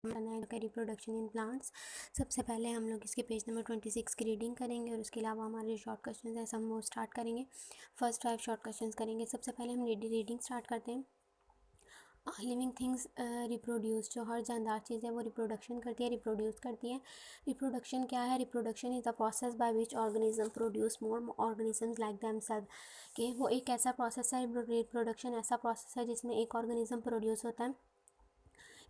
करना है reproduction in plants. सबसे पहले हम लोग इसके पेज नंबर 26 की रीडिंग करेंगे और उसके अलावा हमारे जो शॉर्ट क्वेश्चन है हम वो स्टार्ट करेंगे। फर्स्ट 5 शॉर्ट क्वेश्चन करेंगे। सबसे पहले हम रीडिंग स्टार्ट करते हैं। लिविंग थिंग्स रिप्रोड्यूस, जो हर जानदार चीज़ है वो रिप्रोडक्शन करती है, रिप्रोड्यूस करती है। रिप्रोडक्शन क्या है? Reproduction is the process by which organism produce more organisms like themselves. कि वो एक ऐसा प्रोसेस है, रिप्रोडक्शन ऐसा प्रोसेस है जिसमें एक ऑर्गेनिज्म प्रोड्यूस होता है,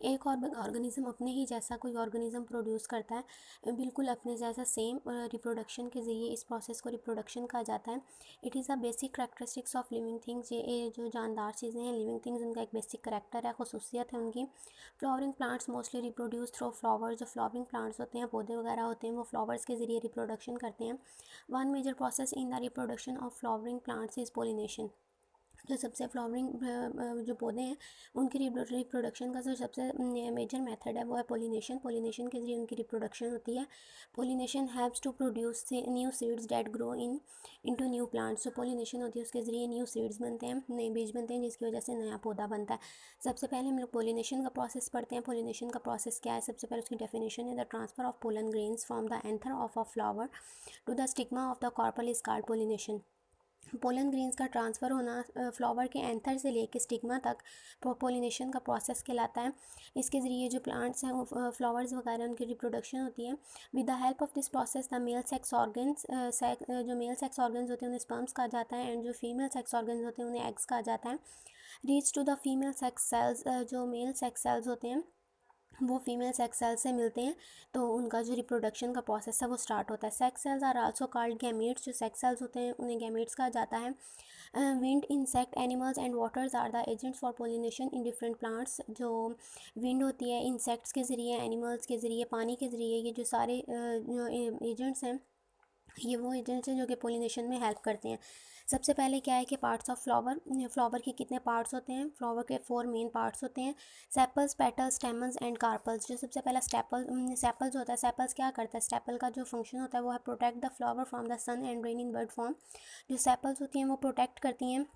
एक और ऑर्गेनिज्म अपने ही जैसा कोई ऑर्गेनिज्म प्रोड्यूस करता है, बिल्कुल अपने जैसा सेम। रिप्रोडक्शन के ज़रिए इस प्रोसेस को रिप्रोडक्शन कहा जाता है। It is a basic characteristics of living things. ये जो जानदार चीज़ें हैं लिविंग थिंग्स, उनका एक बेसिक करेक्टर है, खसूसियत है उनकी। Flowering plants mostly reproduce through flower. जो फ्लावरिंग प्लांट्स होते हैं, पौधे वगैरह होते हैं, वो फ्लावर्स के ज़रिए रिप्रोडक्शन करते हैं। One major process in the reproduction of flowering plants is pollination. जो सबसे फ्लावरिंग जो पौधे हैं उनकी रिप्रोडक्शन का जो सबसे मेजर मेथड है वो है पोलिनेशन। पोलिनेशन के ज़रिए उनकी रिप्रोडक्शन होती है। Pollination helps to produce new seeds that grow into new plants. जो पोलिनेशन होती है उसके ज़रिए न्यू सीड्स बनते हैं, नए बीज बनते हैं, जिसकी वजह से नया पौधा बनता है। सबसे पहले हम लोग पोलिनेशन का प्रोसेस पढ़ते हैं। पोलिनेशन का प्रोसेस क्या है? सबसे पहले उसकी डेफिनेशन है, the transfer of pollen grains from the anther of a flower to the stigma of the carpel is called pollination. Pollen grains का ट्रांसफ़र होना फ्लावर के एंथर से लेके स्टिग्मा तक पोलिनेशन का प्रोसेस कहलाता है। इसके ज़रिए जो प्लांट्स हैं वो फ्लावर्स वगैरह उनकी रिप्रोडक्शन होती है। With the help of this process the male sex organs, जो मेल सेक्स ऑर्गन्स होते हैं उन्हें स्पर्म्स कहा जाता है, एंड जो फीमेल सेक्स ऑर्गन्स होते हैं उन्हें एग्स कहा जाता है। Reach to the female sex cells, जो मेल सेक्स सेल्स होते हैं वो फीमेल सेक्स सेल से मिलते हैं, तो उनका जो रिप्रोडक्शन का प्रोसेस है वो स्टार्ट होता है। Sex cells are also called gametes. जो सेक्स सेल्स होते हैं उन्हें गैमेट्स कहा जाता है। Wind, insect, animals and waters are the agents for pollination in different plants. जो विंड होती है, इंसेक्ट्स के ज़रिए, एनिमल्स के ज़रिए, पानी के ज़रिए, ये जो सारे जो एजेंट्स हैं ये वो एजेंट्स हैं जो कि पोलिनेशन में हेल्प करते हैं। सबसे पहले क्या है कि पार्ट्स ऑफ फ्लावर। फ्लावर के कितने पार्ट्स होते हैं? फ्लावर के 4 मेन पार्ट्स होते हैं, sepals, petals, stamens and carpals. जो सबसे पहला सेपल्स होता है। सेपल्स क्या करता है? सेपल का जो फंक्शन होता है वो है protect the flower from the sun and rain in bud form. जो सेपल्स होती हैं वो प्रोटेक्ट करती हैं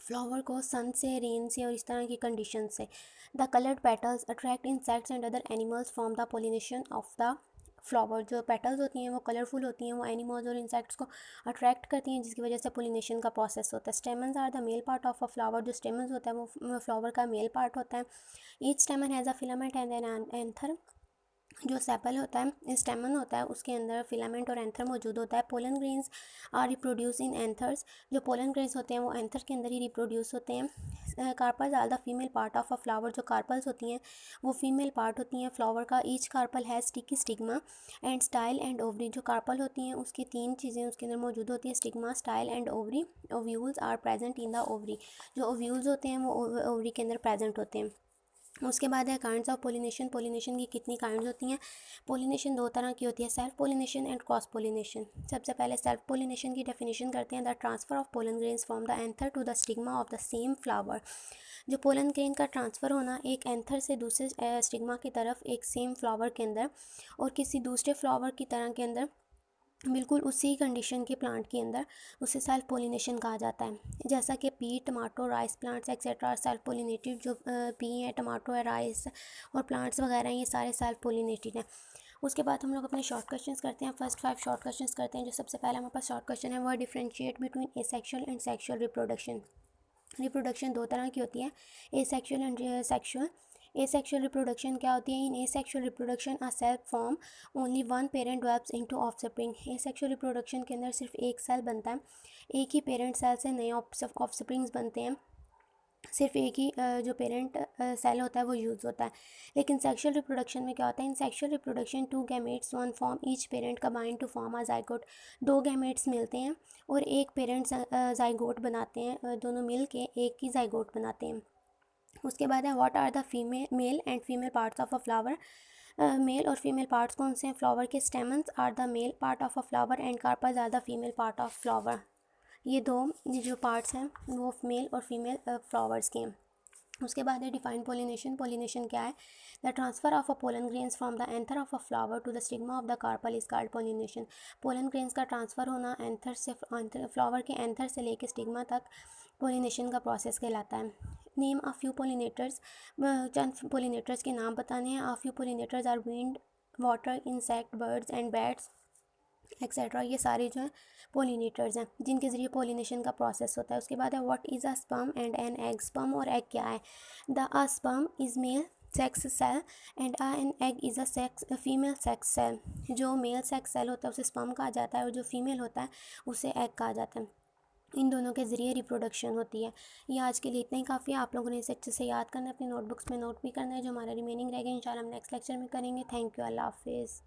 फ्लावर को सन से, रेन से और इस तरह की कंडीशन से। The coloured petals attract insects and other animals from the pollination of the flower. जो पेटल्स होती हैं वो कलरफुल होती हैं, वो एनिमल्स और इंसेक्ट्स को अट्रैक्ट करती हैं, जिसकी वजह से पोलिनेशन का प्रोसेस होता है। Stamens are the male part of a flower. जो स्टेमन्स होता है वो फ्लावर का मेल पार्ट होता है। Each stamen has a filament and an anther. जो सेपल होता है, स्टेमन होता है, उसके अंदर फिलामेंट और एंथर मौजूद होता है। Pollen grains are reproduce in anthers. जो पोलन ग्रेन्स होते हैं वो एंथर के अंदर ही रिप्रोड्यूस होते हैं। Carpels are the female part of a flower. जो कार्पल्स होती हैं वो फीमेल पार्ट होती हैं फ्लावर का। Each carpel has sticky stigma and style and ovary. जो कार्पल होती हैं उसकी 3 चीज़ें उसके अंदर मौजूद होती है, stigma, style and ovary. Ovules are present in the ovary. जो ओव्यूल्स होते हैं वो ओवरी के अंदर प्रेजेंट होते हैं। उसके बाद है काइंड्स ऑफ पोलिनेशन। पोलिनेशन की कितनी काइंड्स होती हैं? पोलिनेशन 2 तरह की होती है, self pollination and cross pollination. सबसे पहले सेल्फ पोलिनेशन की डेफिनेशन करते हैं, the transfer of pollen grains from the anther to the stigma of the same flower. जो पोलन ग्रेन का ट्रांसफ़र होना एक एंथर से दूसरे स्टिग्मा की तरफ एक सेम फ्लावर के अंदर और किसी दूसरे फ्लावर की तरह के अंदर बिल्कुल उसी कंडीशन के प्लांट के अंदर, उसे सेल्फ पोलिनेशन कहा जाता है। जैसा कि P, tomato, rice plants etcetera self pollinated. जो पी है, टमाटो है, राइस और प्लांट्स वगैरह ये सारे सेल्फ पोलिनेटेड हैं। उसके बाद हम लोग अपने शॉर्ट क्वेश्चंस करते हैं। फर्स्ट 5 शॉर्ट क्वेश्चंस करते हैं। जो सबसे पहला हमारे पास शॉर्ट क्वेश्चन है वो है differentiate between asexual and sexual reproduction. Reproduction 2 तरह की होती है, asexual and sexual. Asexual reproduction क्या होती है? In asexual reproduction a cell form only one parent develops into offspring. Asexual reproduction के अंदर सिर्फ एक सेल बनता है, एक ही पेरेंट सेल से नए ऑफस्प्रिंग्स बनते हैं, सिर्फ एक ही जो पेरेंट सेल होता है वो यूज़ होता है। लेकिन सेक्सुअल रिप्रोडक्शन में क्या होता है? In sexual reproduction 2 gametes one form each parent combine to form a zygote. 2 gametes मिलते हैं और एक पेरेंट जाइगोट बनाते हैं, दोनों मिल के एक ही जाइगोट बनाते हैं। उसके बाद है what are the male and female parts of a flower. Male और फीमेल पार्ट्स कौन से हैं? फ्लावर के stamens are the male part of a flower and carpels are the female part of flower. ये जो पार्ट्स हैं वो mail और फीमेल फ्लावर्स के हैं। उसके बाद है डिफाइन पोलिनेशन। पोलिनेशन क्या है? The transfer of a pollen grains from the anther of a flower to the stigma of the carpel is called pollination. Pollen grains का ट्रांसफ़र होना एंथर से फ्लावर के एंथर से लेकर स्टिग्मा तक pollination का प्रोसेस कहलाता है। नेम अ फ्यू पोलिनेटर्स, चंद पोलिनेटर्स के नाम बताने हैं। A few pollinators are wind, water, insect, birds and bats etcetera. ये सारे जो हैं पोलिनेटर्स हैं जिनके ज़रिए पोलिनेशन का प्रोसेस होता है। उसके बाद है what is a sperm and an egg. Sperm और एग क्या है? The a sperm is male sex cell and an egg is a sex female sex cell. जो मेल सेक्स सेल होता है उसे स्पर्म कहा जाता है और जो फीमेल होता है उसे एग कहा जाता है। इन दोनों के ज़रिए रिप्रोडक्शन होती है। ये आज के लिए इतना ही काफ़ी है। आप लोगों ने इसे अच्छे से याद करना है, अपनी नोटबुक्स में नोट भी करना है। जो हमारा रिमेनिंग रहेगा इंशाल्लाह हम नेक्स्ट लेक्चर में करेंगे। थैंक यू, अल्लाह हाफिज़।